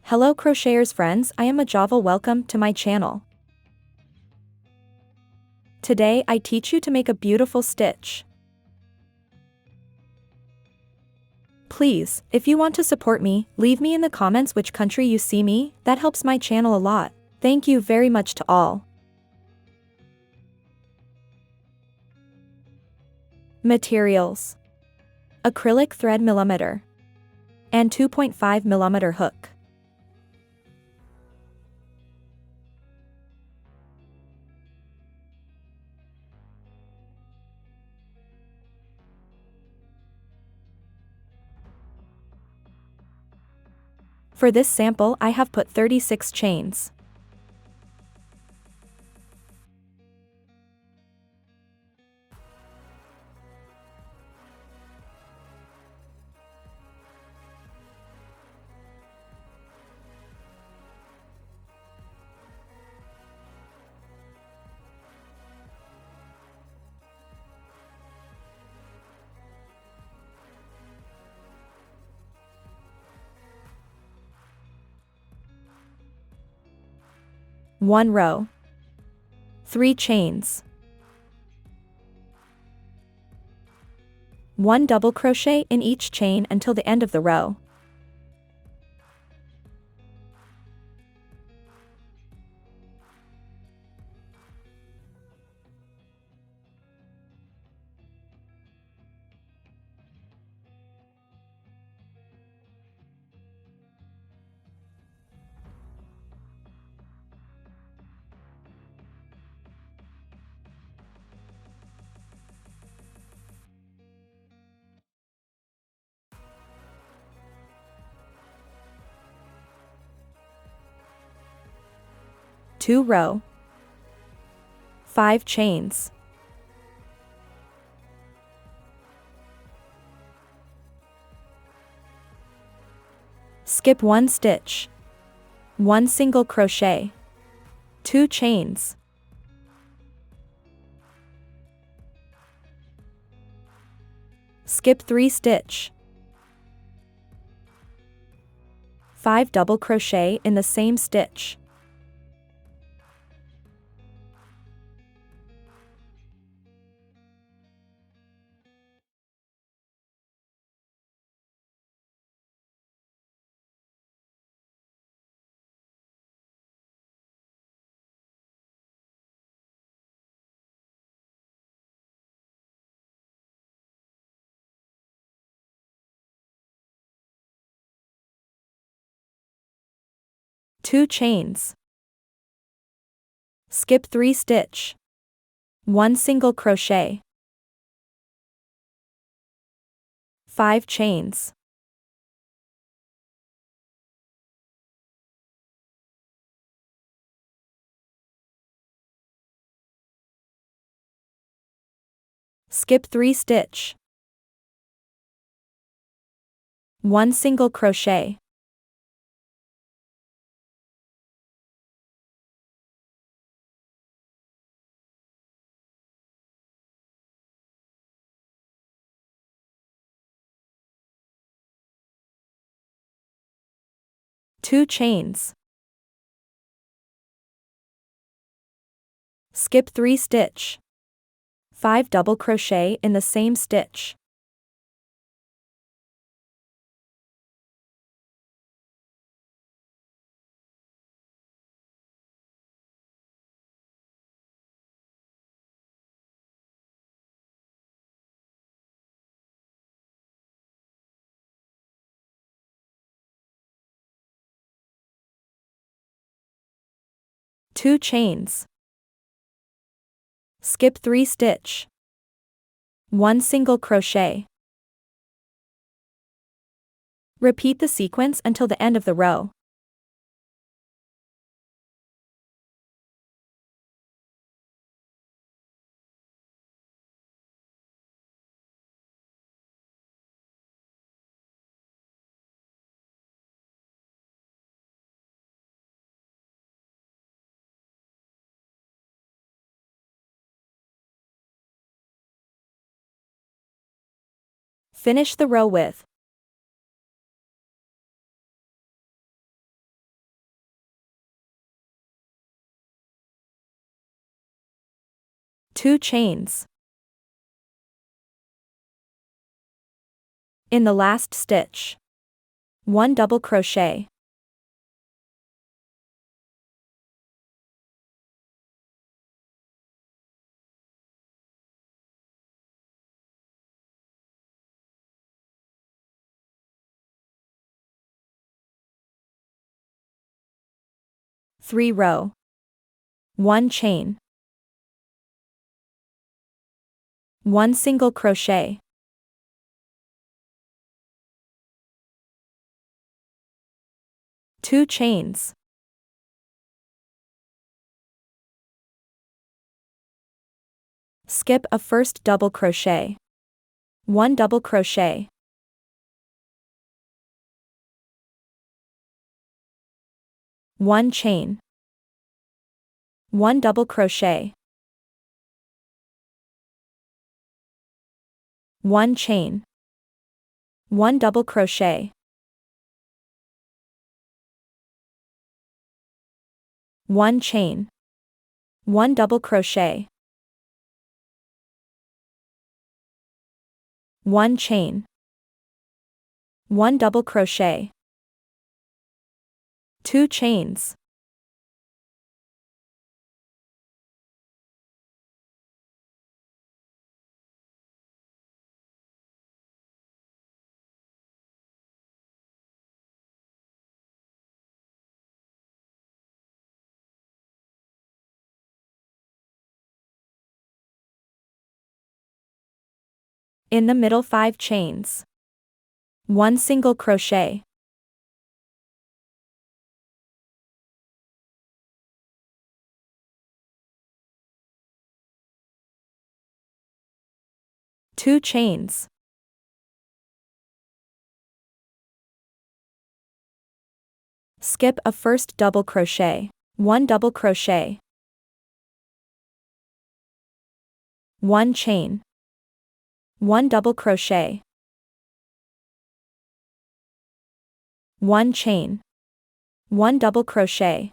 Hello crocheters friends, I am Ajava. Welcome to my channel. Today I teach you to make a beautiful stitch. Please, if you want to support me, leave me in the comments which country you see me, that helps my channel a lot. Thank you very much to all. Materials: acrylic thread millimeter and 2.5 millimeter hook. For this sample I have put 36 chains. One row. 3 chains. 1 double crochet in each chain until the end of the row. Two row. 5 chains. Skip 1 stitch. 1 single crochet. 2 chains. Skip 3 stitch. 5 double crochet in the same stitch. Two chains. Skip 3 stitch. 1 single crochet. 5 chains. Skip 3 stitch. 1 single crochet. Two chains. Skip 3 stitch. 5 double crochet in the same stitch. Two chains. Skip 3 stitch. 1 single crochet. Repeat the sequence until the end of the row. Finish the row with 2 chains. In the last stitch, 1 double crochet. Three row. 1 chain. 1 single crochet. Two chains. Skip a first double crochet. 1 double crochet. One chain. 1 double crochet. 1 chain. 1 double crochet. 1 chain. 1 double crochet. 1 chain. 1 double crochet. 2 chains. In the middle 5 chains. 1 single crochet. Two chains. Skip a first double crochet. 1 double crochet. 1 chain. 1 double crochet. 1 chain. 1 double crochet.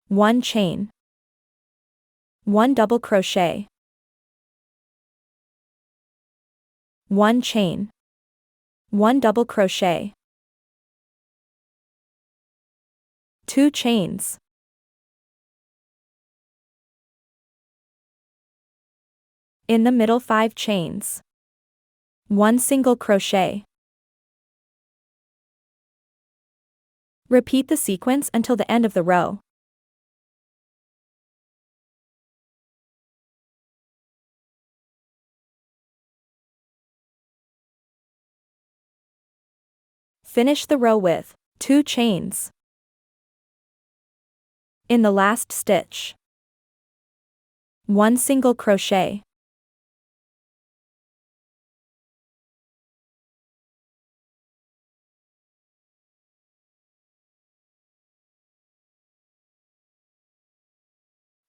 1 chain. 1 double crochet. 1 chain. 1 double crochet. 2 chains. In the middle 5 chains. 1 single crochet. Repeat the sequence until the end of the row. Finish the row with 2 chains. In the last stitch, 1 single crochet.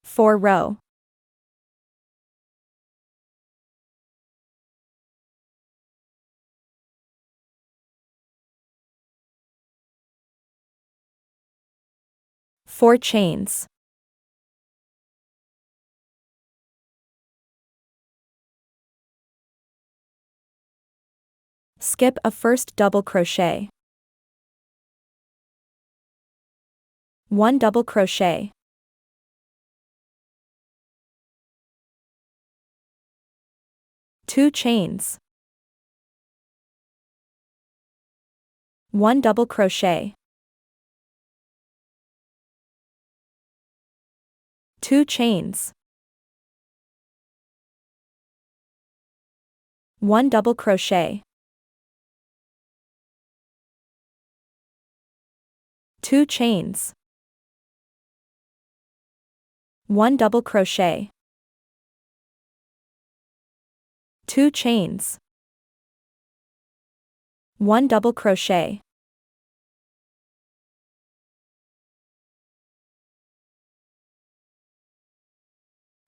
Four row. Four chains. Skip a first double crochet. 1 double crochet. 2 chains. 1 double crochet. 2 chains. 1 double crochet. 2 chains. 1 double crochet. 2 chains. 1 double crochet.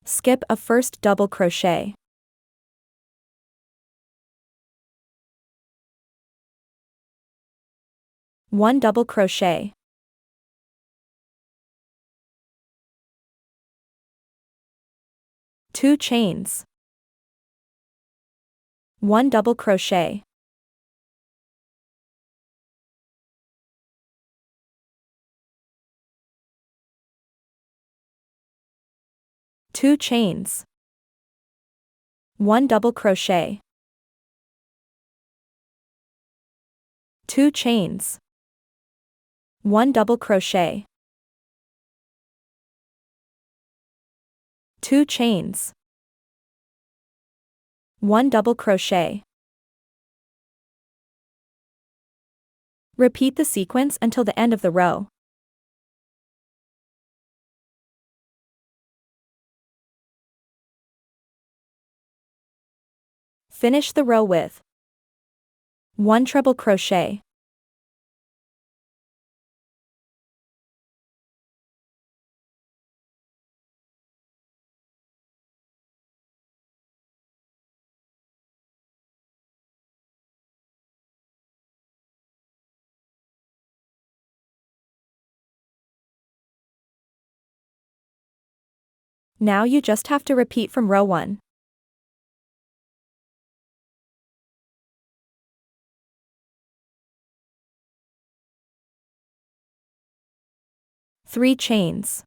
Skip a first double crochet. 1 double crochet. 2 chains, 1 double crochet, 2 chains, 1 double crochet, 2 chains, 1 double crochet, 2 chains, 1 double crochet. Repeat the sequence until the end of the row. Finish the row with 1 treble crochet, 'Now you just have to repeat from row 1. Three chains,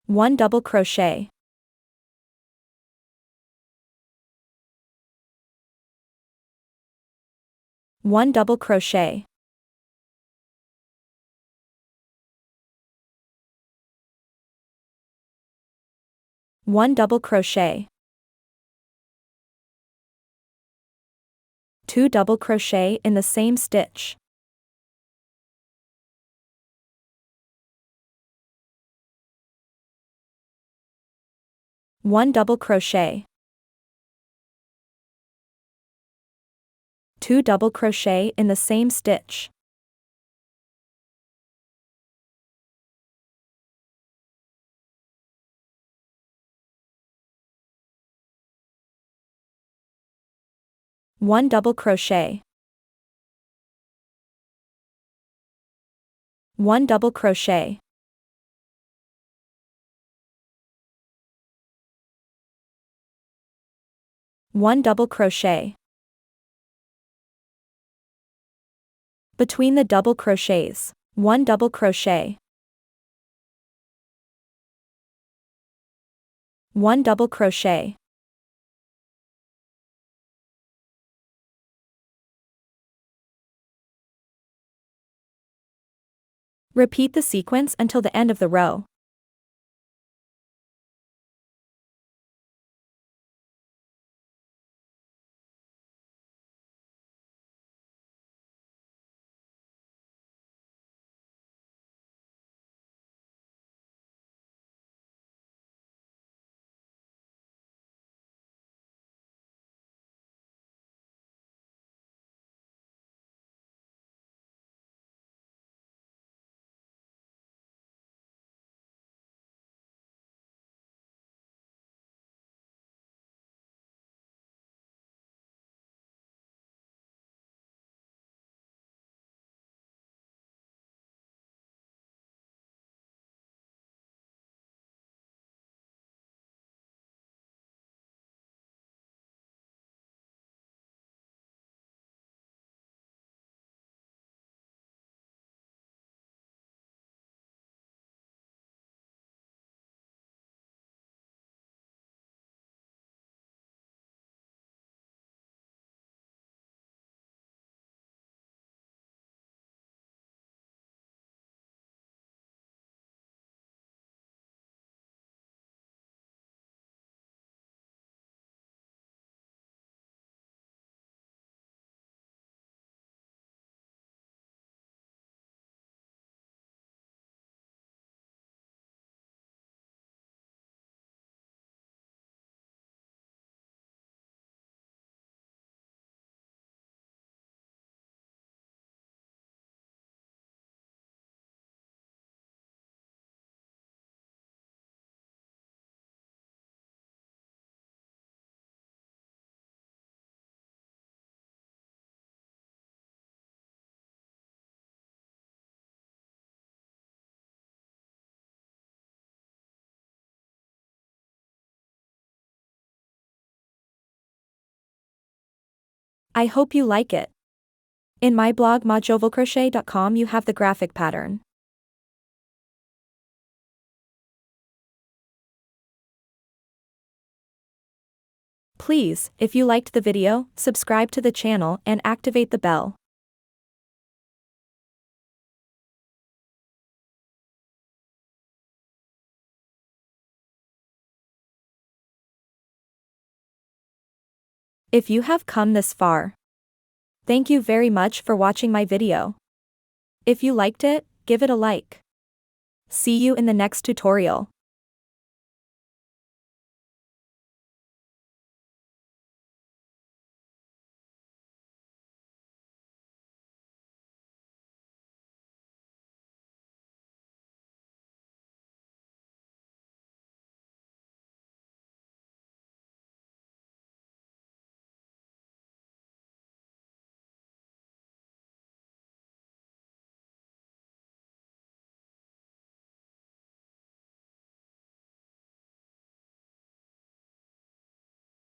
1 double crochet, 1 double crochet, 1 double crochet, 2 double crochet in the same stitch, 1 double crochet, 2 double crochet in the same stitch, 1 double crochet, 1 double crochet, 1 double crochet. Between the double crochets, 1 double crochet, 1 double crochet, repeat the sequence until the end of the row. I hope you like it. In my blog majovelcrochet.com you have the graphic pattern. Please, if you liked the video, subscribe to the channel and activate the bell. If you have come this far, thank you very much for watching my video. If you liked it, give it a like. See you in the next tutorial.